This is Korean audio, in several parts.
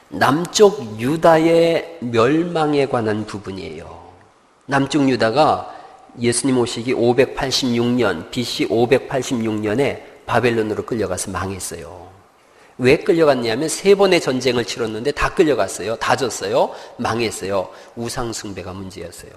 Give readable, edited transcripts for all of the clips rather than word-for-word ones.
남쪽 유다의 멸망에 관한 부분이에요. 남쪽 유다가 예수님 오시기 586년, BC 586년에 바벨론으로 끌려가서 망했어요. 왜 끌려갔냐면 3번의 전쟁을 치렀는데 다 끌려갔어요. 다 졌어요. 망했어요. 우상 숭배가 문제였어요.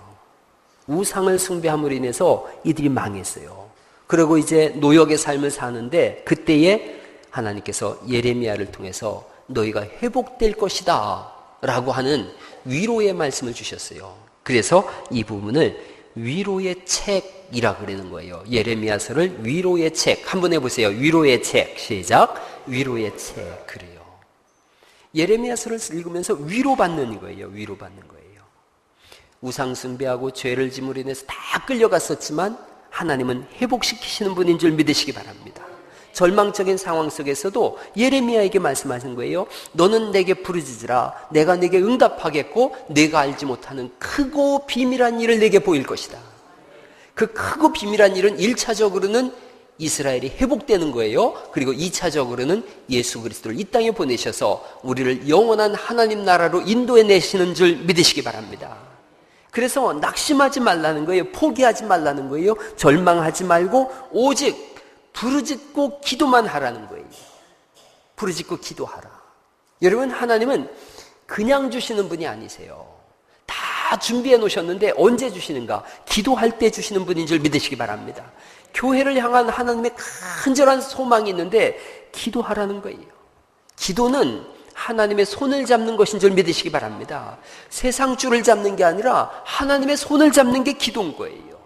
우상을 숭배함으로 인해서 이들이 망했어요. 그리고 이제 노역의 삶을 사는데 그때에 하나님께서 예레미야를 통해서 너희가 회복될 것이다 라고 하는 위로의 말씀을 주셨어요. 그래서 이 부분을 위로의 책이라 그러는 거예요. 예레미야서를 위로의 책. 한번 해보세요. 위로의 책. 시작. 위로의 책. 그래요. 예레미야서를 읽으면서 위로받는 거예요. 위로받는 거예요. 우상 숭배하고 죄를 짐으로 인해서 다 끌려갔었지만 하나님은 회복시키시는 분인 줄 믿으시기 바랍니다. 절망적인 상황 속에서도 예레미야에게 말씀하신 거예요. 너는 내게 부르짖으라. 내가 내게 응답하겠고 내가 알지 못하는 크고 비밀한 일을 내게 보일 것이다. 그 크고 비밀한 일은 1차적으로는 이스라엘이 회복되는 거예요. 그리고 2차적으로는 예수 그리스도를 이 땅에 보내셔서 우리를 영원한 하나님 나라로 인도해 내시는 줄 믿으시기 바랍니다. 그래서 낙심하지 말라는 거예요. 포기하지 말라는 거예요. 절망하지 말고 오직 부르짖고 기도만 하라는 거예요. 부르짖고 기도하라. 여러분, 하나님은 그냥 주시는 분이 아니세요. 다 준비해 놓으셨는데 언제 주시는가? 기도할 때 주시는 분인 줄 믿으시기 바랍니다. 교회를 향한 하나님의 간절한 소망이 있는데 기도하라는 거예요. 기도는 하나님의 손을 잡는 것인 줄 믿으시기 바랍니다. 세상 줄을 잡는 게 아니라 하나님의 손을 잡는 게 기도인 거예요.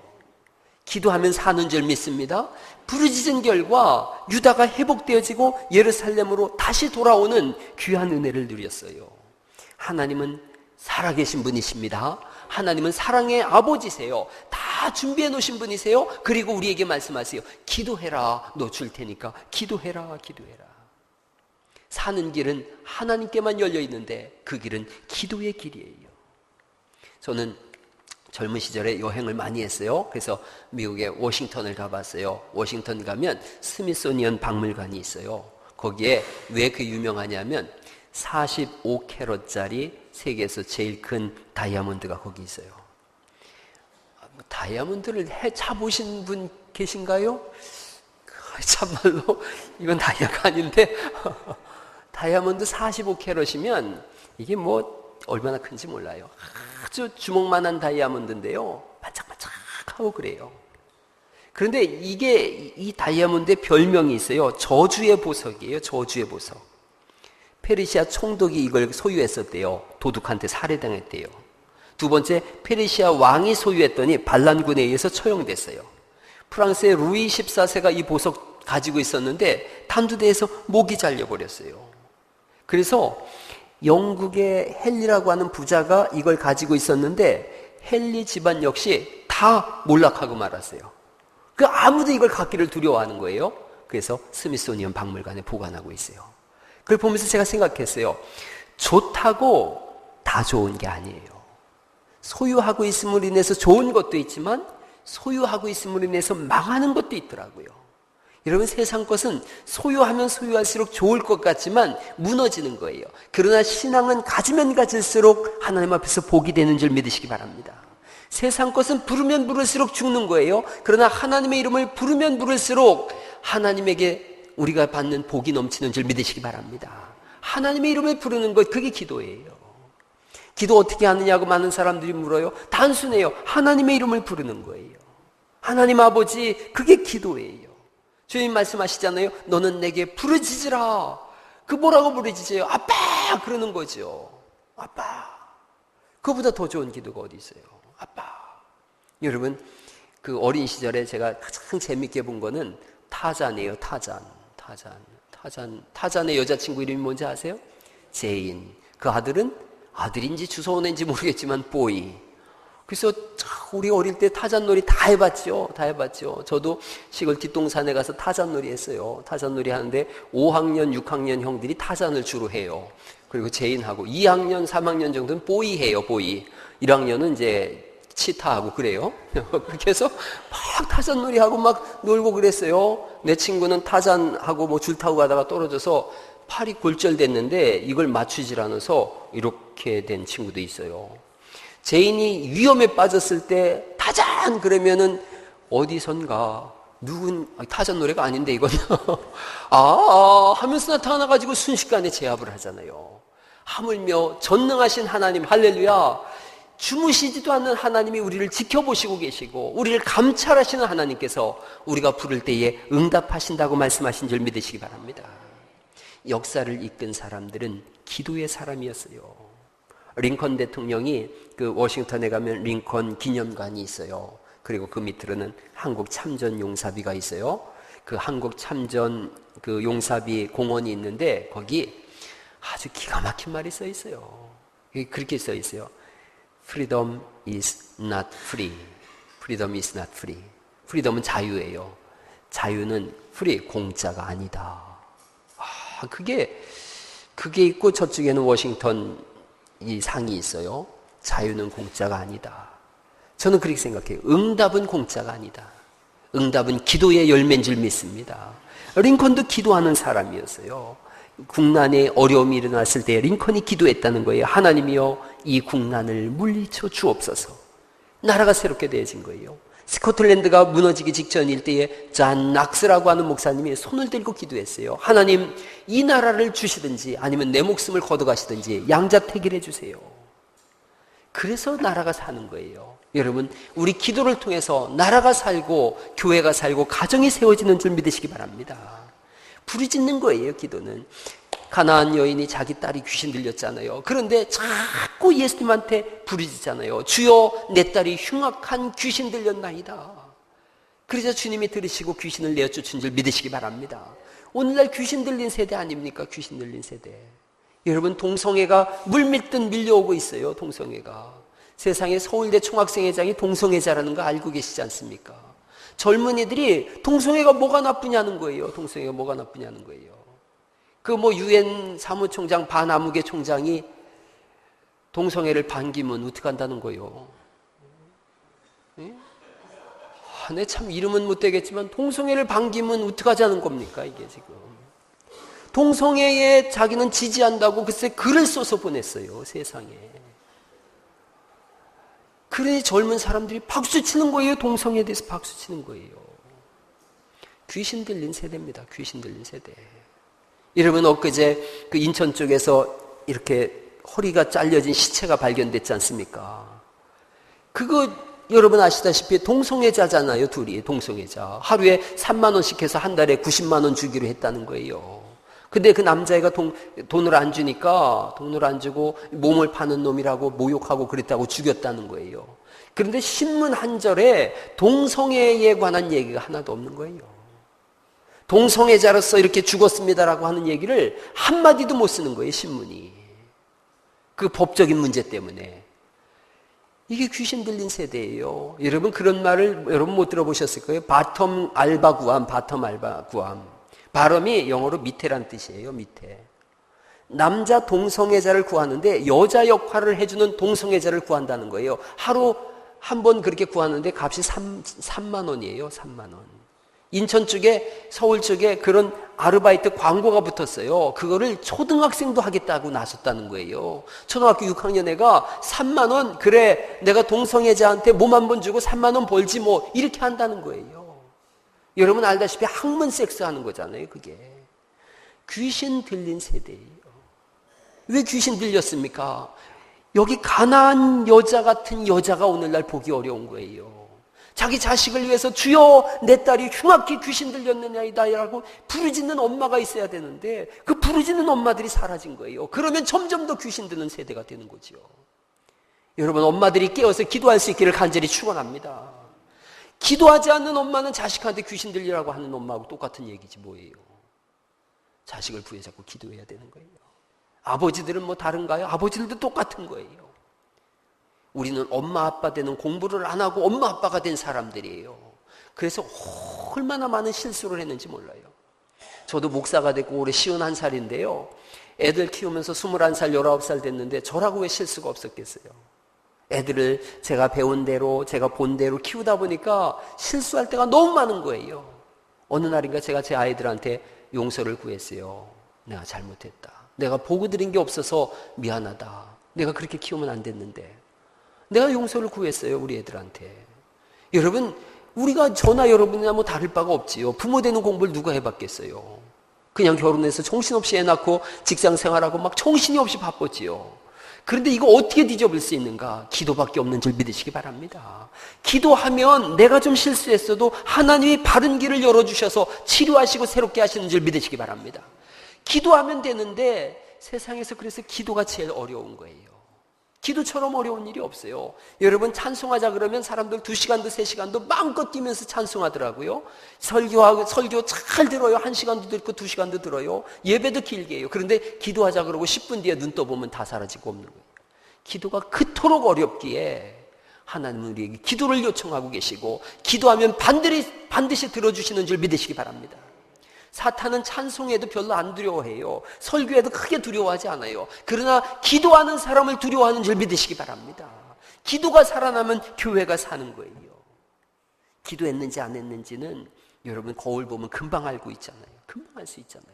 기도하면 사는 줄 믿습니다. 부르짖은 결과 유다가 회복되어지고 예루살렘으로 다시 돌아오는 귀한 은혜를 누렸어요. 하나님은 살아계신 분이십니다. 하나님은 사랑의 아버지세요. 다 준비해 놓으신 분이세요. 그리고 우리에게 말씀하세요. 기도해라. 너 줄 테니까 기도해라. 기도해라. 사는 길은 하나님께만 열려 있는데 그 길은 기도의 길이에요. 저는 젊은 시절에 여행을 많이 했어요. 그래서 미국의 워싱턴을 가봤어요. 워싱턴 가면 스미소니언 박물관이 있어요. 거기에 왜 그 유명하냐면 45캐럿짜리 세계에서 제일 큰 다이아몬드가 거기 있어요. 다이아몬드를 차보신 분 계신가요? 참말로 이건 다이아가 아닌데 다이아몬드 45캐럿이면 이게 뭐 얼마나 큰지 몰라요. 아주 주먹만한 다이아몬드인데요. 반짝반짝하고 그래요. 그런데 이 다이아몬드의 별명이 있어요. 저주의 보석이에요. 저주의 보석. 페르시아 총독이 이걸 소유했었대요. 도둑한테 살해당했대요. 두 번째, 페르시아 왕이 소유했더니 반란군에 의해서 처형됐어요. 프랑스의 루이 14세가 이 보석 가지고 있었는데 단두대에서 목이 잘려버렸어요. 그래서 영국의 헨리라고 하는 부자가 이걸 가지고 있었는데 헨리 집안 역시 다 몰락하고 말았어요. 그 아무도 이걸 갖기를 두려워하는 거예요. 그래서 스미소니언 박물관에 보관하고 있어요. 그걸 보면서 제가 생각했어요. 좋다고 다 좋은 게 아니에요. 소유하고 있음으로 인해서 좋은 것도 있지만 소유하고 있음으로 인해서 망하는 것도 있더라고요. 여러분, 세상 것은 소유하면 소유할수록 좋을 것 같지만 무너지는 거예요. 그러나 신앙은 가지면 가질수록 하나님 앞에서 복이 되는 줄 믿으시기 바랍니다. 세상 것은 부르면 부를수록 죽는 거예요. 그러나 하나님의 이름을 부르면 부를수록 하나님에게 우리가 받는 복이 넘치는 줄 믿으시기 바랍니다. 하나님의 이름을 부르는 것, 그게 기도예요. 기도 어떻게 하느냐고 많은 사람들이 물어요. 단순해요. 하나님의 이름을 부르는 거예요. 하나님 아버지, 그게 기도예요. 주님 말씀하시잖아요. 너는 내게 부르짖으라. 그 뭐라고 부르짖어요? 아빠! 그러는 거죠. 아빠. 그보다 더 좋은 기도가 어디 있어요? 아빠. 여러분, 그 어린 시절에 제가 가장 재밌게 본 거는 타잔이에요. 타잔의 여자친구 이름이 뭔지 아세요? 제인. 그 아들은 아들인지 주워온인지 모르겠지만 보이. 그래서 우리 어릴 때 타잔놀이 다 해봤죠. 저도 시골 뒷동산에 가서 타잔놀이 했어요. 타잔놀이 하는데 5학년, 6학년 형들이 타잔을 주로 해요. 그리고 제인하고 2학년, 3학년 정도는 보이 해요. 보이. 1학년은 이제 치타하고 그래요. 그렇게 해서 막 타잔놀이 하고 막 놀고 그랬어요. 내 친구는 타잔하고 뭐 줄 타고 가다가 떨어져서 팔이 골절됐는데 이걸 맞추질 않아서 이렇게 된 친구도 있어요. 죄인이 위험에 빠졌을 때 타잔 그러면은 어디선가 타잔 노래가 아닌데 이건 하면서 나타나가지고 순식간에 제압을 하잖아요. 하물며 전능하신 하나님 할렐루야, 주무시지도 않는 하나님이 우리를 지켜보시고 계시고 우리를 감찰하시는 하나님께서 우리가 부를 때에 응답하신다고 말씀하신 줄 믿으시기 바랍니다. 역사를 이끈 사람들은 기도의 사람이었어요. 링컨 대통령이 그 워싱턴에 가면 링컨 기념관이 있어요. 그리고 그 밑으로는 한국 참전 용사비가 있어요. 그 한국 참전 그 용사비 공원이 있는데 거기 아주 기가 막힌 말이 써 있어요. 그렇게 써 있어요. Freedom is not free. Freedom is not free. Freedom은 자유예요. 자유는 free, 공짜가 아니다. 그게 있고 저쪽에는 워싱턴 이 상이 있어요. 자유는 공짜가 아니다. 저는 그렇게 생각해요. 응답은 공짜가 아니다. 응답은 기도의 열매인 줄 믿습니다. 링컨도 기도하는 사람이었어요. 국난에 어려움이 일어났을 때 링컨이 기도했다는 거예요. 하나님이여, 이 국난을 물리쳐 주옵소서. 나라가 새롭게 되어진 거예요. 스코틀랜드가 무너지기 직전일 때에 잔 낙스라고 하는 목사님이 손을 들고 기도했어요. 하나님, 이 나라를 주시든지 아니면 내 목숨을 걷어가시든지 양자택일해 주세요. 그래서 나라가 사는 거예요. 여러분, 우리 기도를 통해서 나라가 살고 교회가 살고 가정이 세워지는 줄 믿으시기 바랍니다. 부르짖는 거예요. 기도는. 가나안 여인이 자기 딸이 귀신 들렸잖아요. 그런데 자꾸 예수님한테 부르짖잖아요. 주여, 내 딸이 흉악한 귀신 들렸나이다. 그래서 주님이 들으시고 귀신을 내어쫓은 줄 믿으시기 바랍니다. 오늘날 귀신 들린 세대 아닙니까? 귀신 들린 세대. 여러분, 동성애가 물밀듯 밀려오고 있어요. 동성애가. 세상에 서울대 총학생회장이 동성애자라는 거 알고 계시지 않습니까? 젊은이들이 동성애가 뭐가 나쁘냐는 거예요. 동성애가 뭐가 나쁘냐는 거예요. 그 유엔 사무총장 반아무개 총장이 동성애를 반기면 어떻게 한다는 거예요? 네? 내 참 이름은 못 되겠지만 동성애를 반기면 어떻게 하자는 겁니까? 이게 지금. 동성애에 자기는 지지한다고 글쎄 글을 써서 보냈어요. 세상에. 그러니 젊은 사람들이 박수 치는 거예요. 동성애에 대해서 박수 치는 거예요. 귀신 들린 세대입니다. 귀신 들린 세대. 여러분, 엊그제 그 인천 쪽에서 이렇게 허리가 잘려진 시체가 발견됐지 않습니까? 그거 여러분 아시다시피 동성애자잖아요. 둘이 동성애자. 하루에 3만 원씩 해서 한 달에 90만 원 주기로 했다는 거예요. 근데 그 남자애가 돈을 안 주니까 돈을 안 주고 몸을 파는 놈이라고 모욕하고 그랬다고 죽였다는 거예요. 그런데 신문 한 절에 동성애에 관한 얘기가 하나도 없는 거예요. 동성애자로서 이렇게 죽었습니다라고 하는 얘기를 한마디도 못 쓰는 거예요, 신문이. 그 법적인 문제 때문에. 이게 귀신 들린 세대예요. 여러분, 그런 말을 여러분 못 들어보셨을 거예요. 바텀 알바 구함. 발음이 영어로 밑에란 뜻이에요. 밑에. 남자 동성애자를 구하는데 여자 역할을 해주는 동성애자를 구한다는 거예요. 하루 한 번 그렇게 구하는데 값이 3만 원이에요. 3만 원. 인천 쪽에, 서울 쪽에 그런 아르바이트 광고가 붙었어요. 그거를 초등학생도 하겠다고 나섰다는 거예요. 초등학교 6학년 애가 3만 원, 그래 내가 동성애자한테 몸 한 번 주고 3만 원 벌지 뭐, 이렇게 한다는 거예요. 여러분 알다시피 학문 섹스 하는 거잖아요. 그게 귀신 들린 세대예요. 왜 귀신 들렸습니까? 여기 가난한 여자 같은 여자가 오늘날 보기 어려운 거예요. 자기 자식을 위해서 주여, 내 딸이 흉악히 귀신 들렸느냐이다 라고 부르짖는 엄마가 있어야 되는데 그 부르짖는 엄마들이 사라진 거예요. 그러면 점점 더 귀신 드는 세대가 되는 거죠. 여러분, 엄마들이 깨어서 기도할 수 있기를 간절히 축원합니다. 기도하지 않는 엄마는 자식한테 귀신 들리라고 하는 엄마하고 똑같은 얘기지 뭐예요. 자식을 부여잡고 기도해야 되는 거예요. 아버지들은 뭐 다른가요? 아버지들도 똑같은 거예요. 우리는 엄마 아빠 되는 공부를 안 하고 엄마 아빠가 된 사람들이에요. 그래서 얼마나 많은 실수를 했는지 몰라요. 저도 목사가 됐고 올해 51살인데요. 애들 키우면서 21살, 19살 됐는데 저라고 왜 실수가 없었겠어요? 애들을 제가 배운 대로, 제가 본 대로 키우다 보니까 실수할 때가 너무 많은 거예요. 어느 날인가 제가 제 아이들한테 용서를 구했어요. 내가 잘못했다. 내가 보고 드린 게 없어서 미안하다. 내가 그렇게 키우면 안 됐는데. 내가 용서를 구했어요, 우리 애들한테. 여러분, 우리가 저나 여러분이나 뭐 다를 바가 없지요. 부모 되는 공부를 누가 해봤겠어요. 그냥 결혼해서 정신없이 애 낳고 직장 생활하고 막 정신이 없이 바빴지요. 그런데 이거 어떻게 뒤집을 수 있는가? 기도밖에 없는 줄 믿으시기 바랍니다. 기도하면 내가 좀 실수했어도 하나님이 바른 길을 열어주셔서 치료하시고 새롭게 하시는 줄 믿으시기 바랍니다. 기도하면 되는데 세상에서 그래서 기도가 제일 어려운 거예요. 기도처럼 어려운 일이 없어요. 여러분 찬송하자 그러면 사람들 2시간도 3시간도 마음껏 뛰면서 찬송하더라고요. 설교 잘 들어요. 1시간도 듣고 2시간도 들어요. 예배도 길게 해요. 그런데 기도하자 그러고 10분 뒤에 눈 떠보면 다 사라지고 없는 거예요. 기도가 그토록 어렵기에 하나님은 우리에게 기도를 요청하고 계시고 기도하면 반드시 들어주시는 줄 믿으시기 바랍니다. 사탄은 찬송에도 별로 안 두려워해요. 설교에도 크게 두려워하지 않아요. 그러나 기도하는 사람을 두려워하는 줄 믿으시기 바랍니다. 기도가 살아나면 교회가 사는 거예요. 기도했는지 안 했는지는 여러분 거울 보면 금방 알고 있잖아요. 금방 알 수 있잖아요.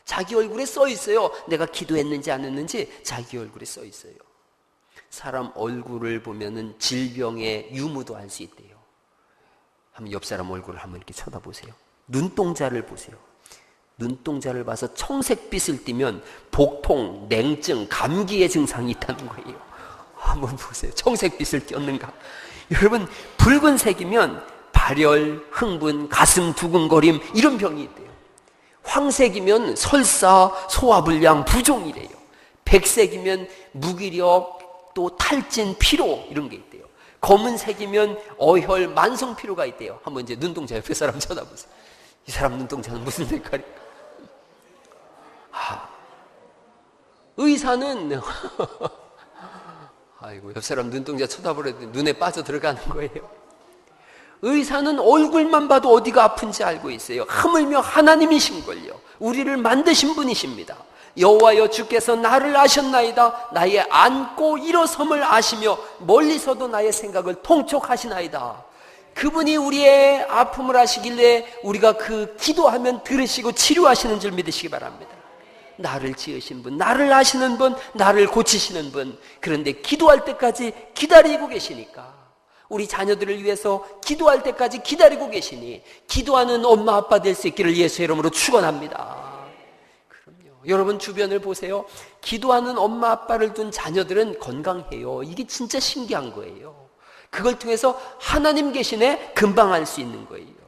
자기 얼굴에 써 있어요. 내가 기도했는지 안 했는지 자기 얼굴에 써 있어요. 사람 얼굴을 보면은 질병의 유무도 알 수 있대요. 한번 옆 사람 얼굴을 한번 이렇게 쳐다보세요. 눈동자를 보세요. 눈동자를 봐서 청색빛을 띠면 복통, 냉증, 감기의 증상이 있다는 거예요. 한번 보세요. 청색빛을 띄었는가? 여러분 붉은색이면 발열, 흥분, 가슴 두근거림 이런 병이 있대요. 황색이면 설사, 소화불량, 부종이래요. 백색이면 무기력, 또 탈진, 피로 이런 게 있대요. 검은색이면 어혈, 만성피로가 있대요. 한번 이제 눈동자 옆에 사람 쳐다보세요. 이 사람 눈동자는 무슨 색깔일까? 의사는 아이고 옆 사람 눈동자 쳐다보려도 눈에 빠져 들어가는 거예요. 의사는 얼굴만 봐도 어디가 아픈지 알고 있어요. 하물며 하나님이신걸요. 우리를 만드신 분이십니다. 여호와여 주께서 나를 아셨나이다. 나의 앉고 일어섬을 아시며 멀리서도 나의 생각을 통촉하시나이다. 그분이 우리의 아픔을 아시길래 우리가 그 기도하면 들으시고 치료하시는 줄 믿으시기 바랍니다. 나를 지으신 분, 나를 아시는 분, 나를 고치시는 분. 그런데 기도할 때까지 기다리고 계시니까 우리 자녀들을 위해서 기도할 때까지 기다리고 계시니 기도하는 엄마 아빠 될 수 있기를 예수의 이름으로 축원합니다. 그럼요. 여러분 주변을 보세요. 기도하는 엄마 아빠를 둔 자녀들은 건강해요. 이게 진짜 신기한 거예요. 그걸 통해서 하나님 계시네 금방 알 수 있는 거예요.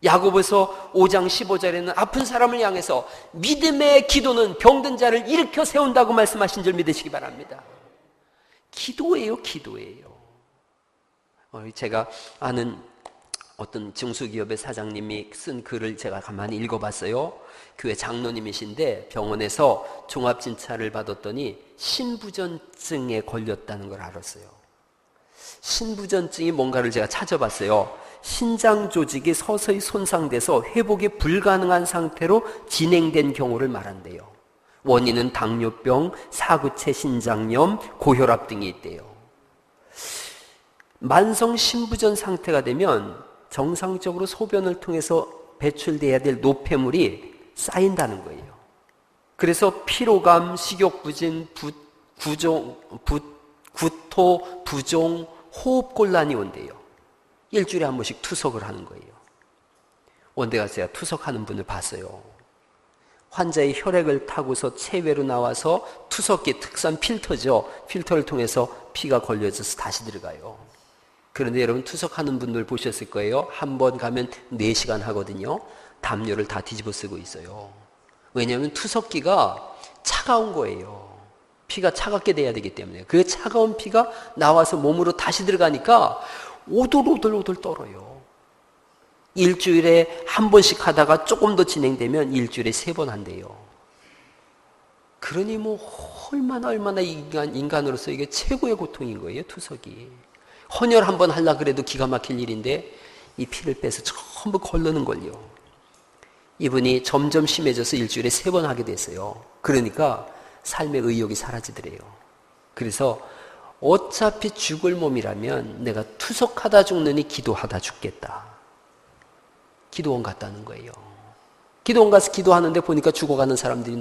야고보서 5장 15절에는 아픈 사람을 향해서 믿음의 기도는 병든 자를 일으켜 세운다고 말씀하신 줄 믿으시기 바랍니다. 기도예요, 기도예요. 제가 아는 어떤 중소기업의 사장님이 쓴 글을 제가 가만히 읽어봤어요. 교회 장로님이신데 병원에서 종합진찰을 받았더니 신부전증에 걸렸다는 걸 알았어요. 신부전증이 뭔가를 제가 찾아봤어요. 신장 조직이 서서히 손상돼서 회복이 불가능한 상태로 진행된 경우를 말한대요. 원인은 당뇨병, 사구체 신장염, 고혈압 등이 있대요. 만성 신부전 상태가 되면 정상적으로 소변을 통해서 배출돼야 될 노폐물이 쌓인다는 거예요. 그래서 피로감, 식욕부진, 구토, 부종, 호흡곤란이 온대요. 일주일에 한 번씩 투석을 하는 거예요. 원대 가서 제가 투석하는 분을 봤어요. 환자의 혈액을 타고서 체외로 나와서 투석기 특산 필터죠. 필터를 통해서 피가 걸려져서 다시 들어가요. 그런데 여러분 투석하는 분들 보셨을 거예요. 한 번 가면 4시간 하거든요. 담요를 다 뒤집어 쓰고 있어요. 왜냐하면 투석기가 차가운 거예요. 피가 차갑게 돼야 되기 때문에 그 차가운 피가 나와서 몸으로 다시 들어가니까 오돌오돌 떨어요. 일주일에 한 번씩 하다가 조금 더 진행되면 일주일에 3번 한대요. 그러니 뭐 얼마나 인간으로서 이게 최고의 고통인 거예요, 투석이. 헌혈 한 번 하려고 그래도 기가 막힐 일인데 이 피를 빼서 전부 걸르는 걸요. 이분이 점점 심해져서 일주일에 3번 하게 됐어요. 그러니까 삶의 의욕이 사라지더래요. 그래서 어차피 죽을 몸이라면 내가 투석하다 죽느니 기도하다 죽겠다. 기도원 갔다는 거예요. 기도원 가서 기도하는데 보니까 죽어가는 사람들이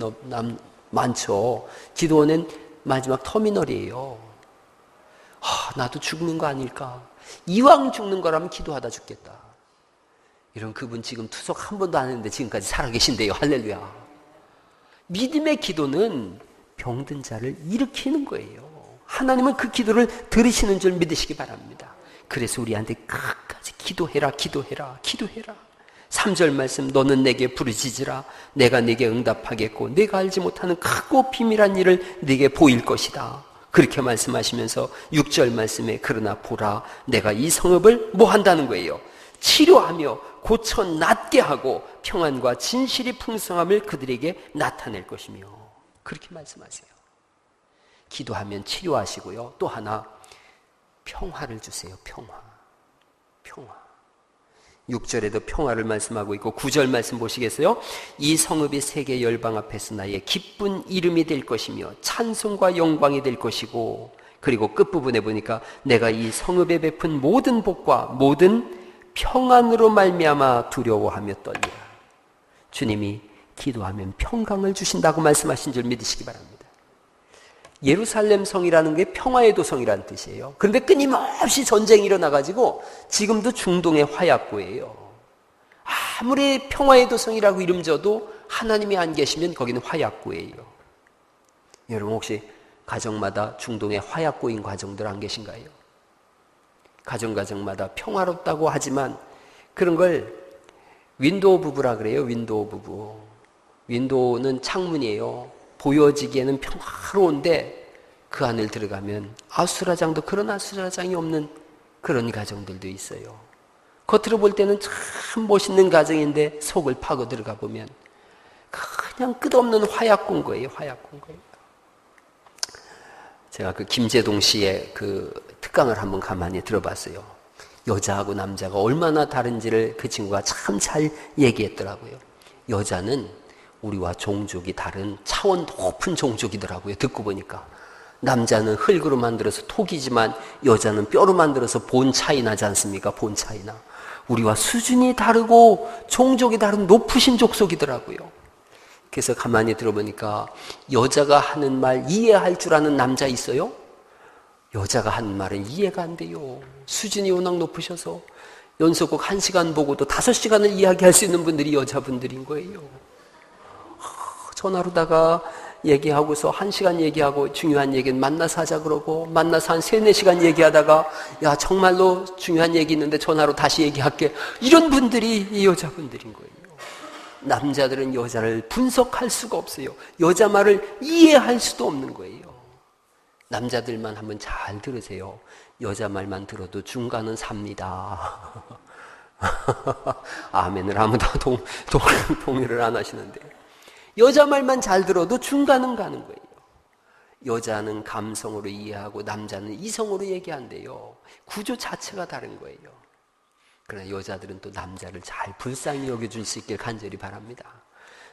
많죠. 기도원은 마지막 터미널이에요. 나도 죽는 거 아닐까? 이왕 죽는 거라면 기도하다 죽겠다. 이런 그분 지금 투석 한 번도 안 했는데 지금까지 살아계신대요. 할렐루야. 믿음의 기도는 병든 자를 일으키는 거예요. 하나님은 그 기도를 들으시는 줄 믿으시기 바랍니다. 그래서 우리한테 끝까지 기도해라, 기도해라, 기도해라. 3절 말씀, 너는 내게 부르짖으라. 내가 네게 응답하겠고 네가 알지 못하는 크고 비밀한 일을 네게 보일 것이다. 그렇게 말씀하시면서 6절 말씀에 그러나 보라, 내가 이 성읍을 뭐 한다는 거예요? 치료하며 고쳐 낫게 하고 평안과 진실이 풍성함을 그들에게 나타낼 것이며, 그렇게 말씀하세요. 기도하면 치료하시고요. 또 하나, 평화를 주세요. 평화. 6절에도 평화를 말씀하고 있고 9절 말씀 보시겠어요? 이 성읍이 세계 열방 앞에서 나의 기쁜 이름이 될 것이며 찬송과 영광이 될 것이고, 그리고 끝부분에 보니까 내가 이 성읍에 베푼 모든 복과 모든 평안으로 말미암아 두려워하며 떨리라. 주님이 기도하면 평강을 주신다고 말씀하신 줄 믿으시기 바랍니다. 예루살렘 성이라는 게 평화의 도성이라는 뜻이에요. 그런데 끊임없이 전쟁이 일어나가지고 지금도 중동의 화약고예요. 아무리 평화의 도성이라고 이름 져도 하나님이 안 계시면 거기는 화약고예요. 여러분 혹시 가정마다 중동의 화약고인 가정들 안 계신가요? 가정마다 평화롭다고 하지만 그런 걸 윈도우 부부라 그래요. 윈도우 부부. 윈도우는 창문이에요. 보여지기에는 평화로운데 그 안을 들어가면 아수라장도 그런 아수라장이 없는 그런 가정들도 있어요. 겉으로 볼 때는 참 멋있는 가정인데 속을 파고 들어가 보면 그냥 끝없는 화약고인 거예요. 화약고인 거예요. 제가 그 김재동 씨의 그 특강을 한번 가만히 들어봤어요. 여자하고 남자가 얼마나 다른지를 그 친구가 참 잘 얘기했더라고요. 여자는 우리와 종족이 다른 차원 높은 종족이더라고요. 듣고 보니까. 남자는 흙으로 만들어서 톡이지만 여자는 뼈로 만들어서 본 차이 나지 않습니까? 본 차이나. 우리와 수준이 다르고 종족이 다른 높으신 족속이더라고요. 그래서 가만히 들어보니까 여자가 하는 말 이해할 줄 아는 남자 있어요? 여자가 하는 말은 이해가 안 돼요. 수준이 워낙 높으셔서 연속곡 1시간 보고도 5시간을 이야기할 수 있는 분들이 여자분들인 거예요. 전화로다가 얘기하고서 1시간 얘기하고 중요한 얘기는 만나서 하자 그러고 만나서 한 3-4시간 얘기하다가 야 정말로 중요한 얘기 있는데 전화로 다시 얘기할게. 이런 분들이 이 여자분들인 거예요. 남자들은 여자를 분석할 수가 없어요. 여자 말을 이해할 수도 없는 거예요. 남자들만 한번 잘 들으세요. 여자 말만 들어도 중간은 삽니다. 아멘을 아무도 동의를 안 하시는데 여자 말만 잘 들어도 중간은 가는 거예요. 여자는 감성으로 이해하고 남자는 이성으로 얘기한대요. 구조 자체가 다른 거예요. 그러나 여자들은 또 남자를 잘 불쌍히 여겨줄 수 있길 간절히 바랍니다.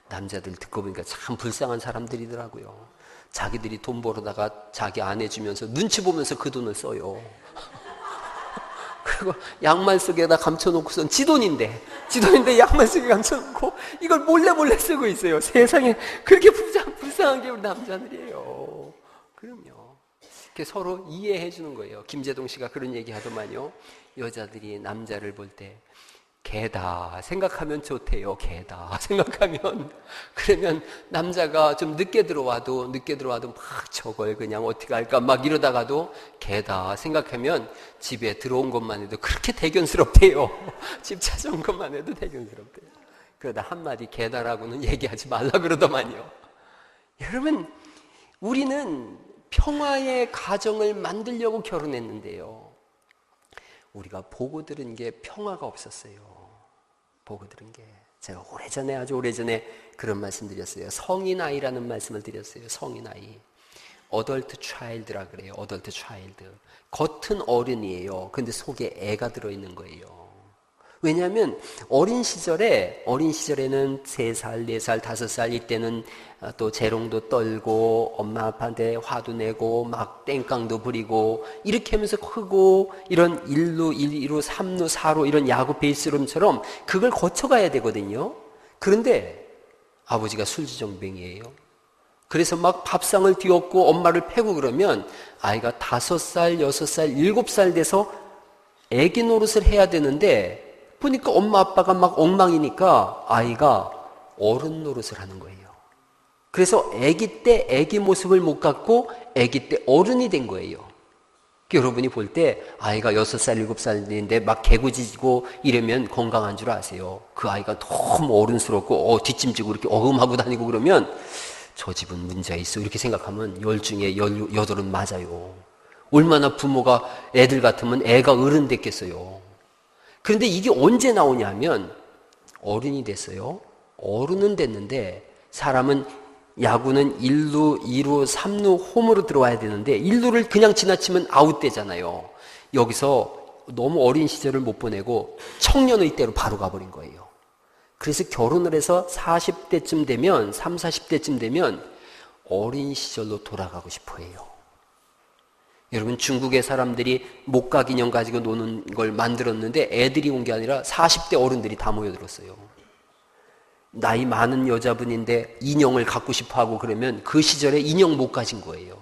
남자들 듣고 보니까 참 불쌍한 사람들이더라고요. 자기들이 돈 벌어다가 자기 아내 주면서 눈치 보면서 그 돈을 써요. 그리고 양말 속에다 감춰놓고선 지 돈인데 양말 속에 감춰놓고 이걸 몰래 쓰고 있어요. 세상에 그렇게 불쌍한 게 우리 남자들이에요. 그럼요. 서로 이해해 주는 거예요. 김재동 씨가 그런 얘기 하더만요. 여자들이 남자를 볼 때 개다 생각하면 좋대요. 개다 생각하면. 그러면 남자가 좀 늦게 들어와도 막 저걸 그냥 어떻게 할까 막 이러다가도 개다 생각하면 집에 들어온 것만 해도 그렇게 대견스럽대요. 집 찾아온 것만 해도 대견스럽대요. 그러다 한마디 개다라고는 얘기하지 말라 그러더만요. 여러분, 우리는 평화의 가정을 만들려고 결혼했는데요. 우리가 보고 들은 게 평화가 없었어요. 보고 들은 게. 제가 아주 오래전에 그런 말씀 드렸어요. 성인 아이라는 말씀을 드렸어요. 성인 아이. 어덜트 차일드라 그래요. 어덜트 차일드. 겉은 어른이에요. 근데 속에 애가 들어있는 거예요. 왜냐하면 어린 시절에는 3살, 4살, 5살 이때는 또 재롱도 떨고 엄마 아빠한테 화도 내고 막 땡깡도 부리고 이렇게 하면서 크고 이런 1루, 2루, 3루, 4루 이런 야구 베이스룸처럼 그걸 거쳐가야 되거든요. 그런데 아버지가 술주정뱅이에요. 그래서 막 밥상을 뒤엎고 엄마를 패고 그러면 아이가 5살, 6살, 7살 돼서 애기 노릇을 해야 되는데 보니까 엄마 아빠가 막 엉망이니까 아이가 어른 노릇을 하는 거예요. 그래서 애기 때 애기 모습을 못 갖고 애기 때 어른이 된 거예요. 여러분이 볼 때 아이가 6살, 7살인데 막 개구지고 이러면 건강한 줄 아세요. 그 아이가 너무 어른스럽고 뒷짐지고 이렇게 어음하고 다니고 그러면 저 집은 문제가 있어 이렇게 생각하면 10 중에 8은 맞아요. 얼마나 부모가 애들 같으면 애가 어른 됐겠어요. 그런데 이게 언제 나오냐면 어른이 됐어요. 어른은 됐는데 사람은 야구는 1루, 2루, 3루 홈으로 들어와야 되는데 1루를 그냥 지나치면 아웃되잖아요. 여기서 너무 어린 시절을 못 보내고 청년의 때로 바로 가버린 거예요. 그래서 결혼을 해서 40대쯤 되면 30, 40대쯤 되면 어린 시절로 돌아가고 싶어 해요. 여러분 중국의 사람들이 목각 인형 가지고 노는 걸 만들었는데 애들이 온 게 아니라 40대 어른들이 다 모여들었어요. 나이 많은 여자분인데 인형을 갖고 싶어하고 그러면 그 시절에 인형 못 가진 거예요.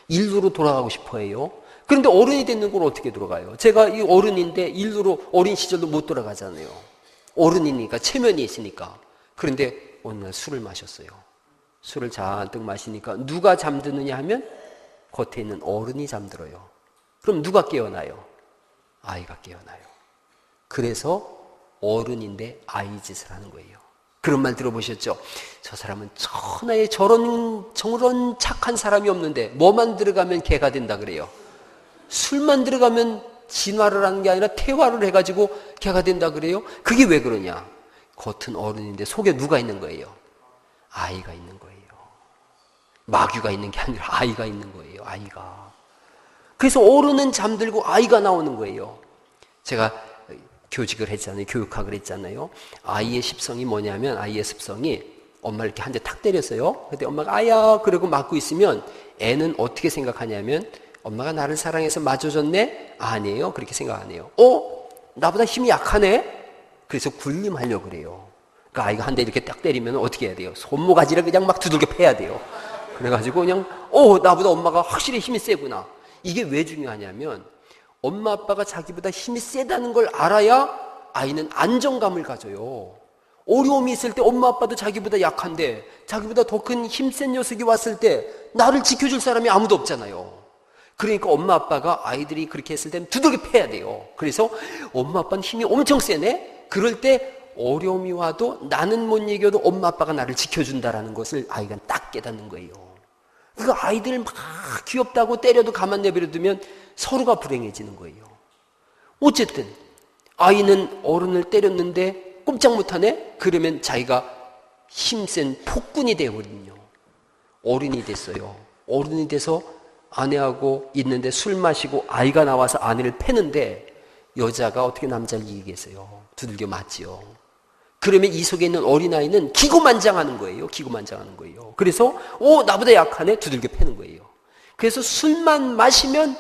일루로 돌아가고 싶어 해요. 그런데 어른이 됐는 걸 어떻게 돌아가요? 제가 이 어른인데 일루로 어린 시절도 못 돌아가잖아요. 어른이니까 체면이 있으니까. 그런데 어느 날 술을 마셨어요. 술을 잔뜩 마시니까 누가 잠드느냐 하면 겉에 있는 어른이 잠들어요. 그럼 누가 깨어나요? 아이가 깨어나요. 그래서 어른인데 아이 짓을 하는 거예요. 그런 말 들어보셨죠? 저 사람은 천하에 저런 착한 사람이 없는데 뭐만 들어가면 개가 된다 그래요. 술만 들어가면 진화를 하는 게 아니라 태화를 해가지고 개가 된다 그래요. 그게 왜 그러냐? 겉은 어른인데 속에 누가 있는 거예요? 아이가 있는 거예요. 마귀가 있는 게 아니라 아이가 있는 거예요. 아이가. 그래서 어른은 잠들고 아이가 나오는 거예요. 제가 교직을 했잖아요. 교육학을 했잖아요. 아이의 습성이 뭐냐면 아이의 습성이 엄마를 이렇게 한 대 탁 때렸어요. 근데 엄마가 아야 그러고 맞고 있으면 애는 어떻게 생각하냐면 엄마가 나를 사랑해서 맞아줬네? 아니에요. 그렇게 생각 안 해요. 나보다 힘이 약하네? 그래서 군림하려고 그래요. 그러니까 아이가 한 대 이렇게 딱 때리면 어떻게 해야 돼요? 손모가지를 그냥 막 두들겨 패야 돼요. 그래가지고 그냥 나보다 엄마가 확실히 힘이 세구나. 이게 왜 중요하냐면 엄마 아빠가 자기보다 힘이 세다는 걸 알아야 아이는 안정감을 가져요. 어려움이 있을 때 엄마 아빠도 자기보다 약한데 자기보다 더 큰 힘센 녀석이 왔을 때 나를 지켜줄 사람이 아무도 없잖아요. 그러니까 엄마 아빠가 아이들이 그렇게 했을 때는 두들겨 패야 돼요. 그래서 엄마 아빠는 힘이 엄청 세네? 그럴 때 어려움이 와도 나는 못 이겨도 엄마 아빠가 나를 지켜준다라는 것을 아이가 딱 깨닫는 거예요. 그러니까 아이들 막 귀엽다고 때려도 가만 내버려두면 서로가 불행해지는 거예요. 어쨌든 아이는 어른을 때렸는데 꼼짝 못하네? 그러면 자기가 힘센 폭군이 되어버리거든요. 어른이 됐어요. 어른이 돼서 아내하고 있는데 술 마시고 아이가 나와서 아내를 패는데 여자가 어떻게 남자를 이기겠어요? 두들겨 맞지요. 그러면 이 속에 있는 어린아이는 기고만장하는 거예요. 기고만장하는 거예요. 그래서 나보다 약하네? 두들겨 패는 거예요. 그래서 술만 마시면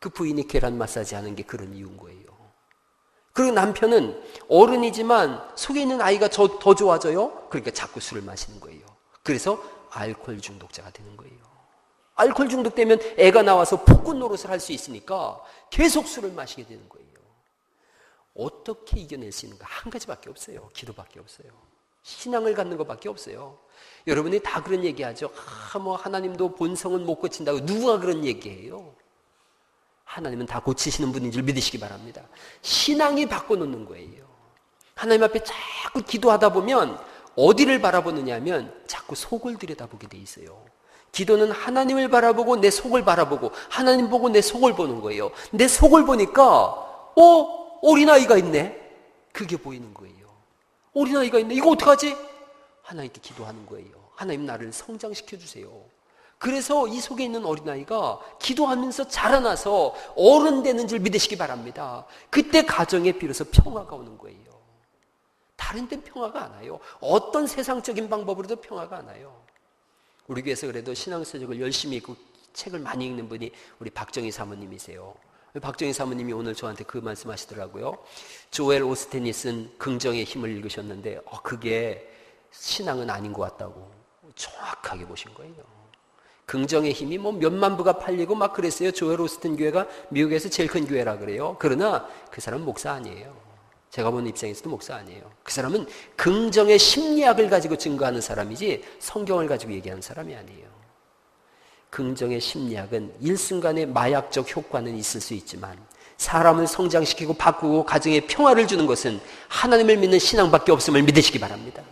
그 부인이 계란 마사지 하는 게 그런 이유인 거예요. 그리고 남편은 어른이지만 속에 있는 아이가 더 좋아져요. 그러니까 자꾸 술을 마시는 거예요. 그래서 알코올 중독자가 되는 거예요. 알코올 중독되면 애가 나와서 폭군 노릇을 할 수 있으니까 계속 술을 마시게 되는 거예요. 어떻게 이겨낼 수 있는가? 한 가지밖에 없어요. 기도밖에 없어요. 신앙을 갖는 것밖에 없어요. 여러분이 다 그런 얘기하죠. 하나님도 본성은 못 고친다고. 누가 그런 얘기해요? 하나님은 다 고치시는 분인 줄 믿으시기 바랍니다. 신앙이 바꿔놓는 거예요. 하나님 앞에 자꾸 기도하다 보면 어디를 바라보느냐 하면 자꾸 속을 들여다보게 돼 있어요. 기도는 하나님을 바라보고 내 속을 바라보고 하나님 보고 내 속을 보는 거예요. 내 속을 보니까 어린아이가 있네. 그게 보이는 거예요. 어린아이가 있네. 이거 어떡하지? 하나님께 기도하는 거예요. 하나님 나를 성장시켜 주세요. 그래서 이 속에 있는 어린아이가 기도하면서 자라나서 어른 되는 줄 믿으시기 바랍니다. 그때 가정에 비로소 평화가 오는 거예요. 다른 데는 평화가 안 와요. 어떤 세상적인 방법으로도 평화가 안 와요. 우리 교회에서 그래도 신앙서적을 열심히 읽고 책을 많이 읽는 분이 우리 박정희 사모님이세요. 박정희 사모님이 오늘 저한테 그 말씀 하시더라고요. 조엘 오스틴이 쓴 긍정의 힘을 읽으셨는데 그게 신앙은 아닌 것 같다고 정확하게 보신 거예요. 긍정의 힘이 뭐 몇만 부가 팔리고 막 그랬어요. 조엘 오스틴 교회가 미국에서 제일 큰 교회라 그래요. 그러나 그 사람은 목사 아니에요. 제가 보는 입장에서도 목사 아니에요. 그 사람은 긍정의 심리학을 가지고 증거하는 사람이지 성경을 가지고 얘기하는 사람이 아니에요. 긍정의 심리학은 일순간의 마약적 효과는 있을 수 있지만 사람을 성장시키고 바꾸고 가정에 평화를 주는 것은 하나님을 믿는 신앙밖에 없음을 믿으시기 바랍니다.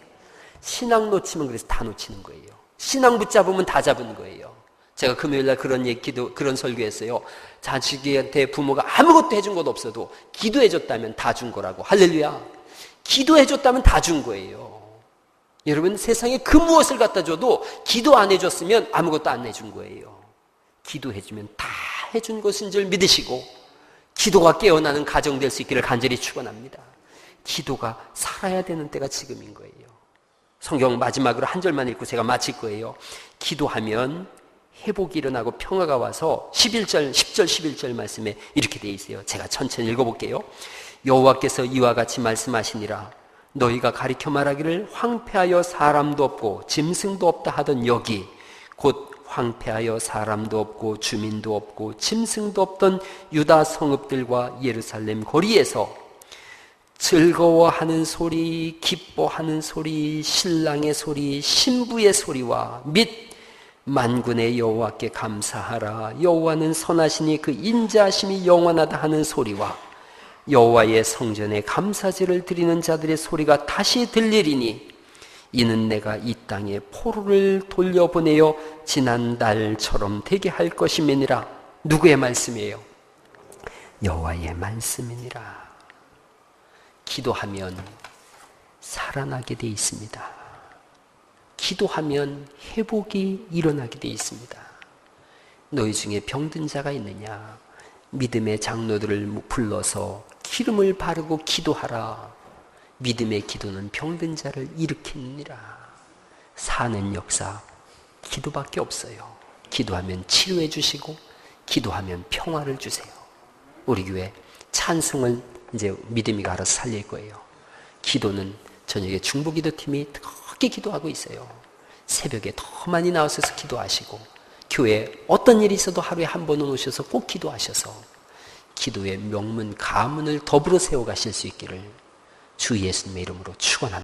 신앙 놓치면 그래서 다 놓치는 거예요. 신앙 붙잡으면 다 잡은 거예요. 제가 금요일날 그런 설교했어요. 자식한테 부모가 아무것도 해준 것 없어도 기도해줬다면 다 준 거라고. 할렐루야. 기도해줬다면 다 준 거예요. 여러분, 세상에 그 무엇을 갖다 줘도 기도 안 해줬으면 아무것도 안 해준 거예요. 기도해주면 다 해준 것인 줄 믿으시고 기도가 깨어나는 가정 될 수 있기를 간절히 축원합니다. 기도가 살아야 되는 때가 지금인 거예요. 성경 마지막으로 한 절만 읽고 제가 마칠 거예요. 기도하면 회복이 일어나고 평화가 와서 10절 11절 말씀에 이렇게 돼 있어요. 제가 천천히 읽어볼게요. 여호와께서 이와 같이 말씀하시니라. 너희가 가리켜 말하기를 황폐하여 사람도 없고 짐승도 없다 하던 여기 곧 황폐하여 사람도 없고 주민도 없고 짐승도 없던 유다 성읍들과 예루살렘 거리에서 즐거워하는 소리, 기뻐하는 소리, 신랑의 소리, 신부의 소리와 및 만군의 여호와께 감사하라. 여호와는 선하시니 그 인자하심이 영원하다 하는 소리와 여호와의 성전에 감사제를 드리는 자들의 소리가 다시 들리리니 이는 내가 이 땅에 포로를 돌려보내어 지난 날처럼 되게 할 것임이니라. 누구의 말씀이에요? 여호와의 말씀이니라. 기도하면 살아나게 돼 있습니다. 기도하면 회복이 일어나게 돼 있습니다. 너희 중에 병든 자가 있느냐? 믿음의 장로들을 불러서 기름을 바르고 기도하라. 믿음의 기도는 병든 자를 일으키느니라. 사는 역사 기도밖에 없어요. 기도하면 치료해 주시고 기도하면 평화를 주세요. 우리 교회 찬송을 이제 믿음이가 알아서 살릴 거예요. 기도는 저녁에 중보기도팀이 특히 기도하고 있어요. 새벽에 더 많이 나오셔서 기도하시고 교회에 어떤 일이 있어도 하루에 한 번은 오셔서 꼭 기도하셔서 기도의 명문 가문을 더불어 세워가실 수 있기를 주 예수님의 이름으로 축원합니다.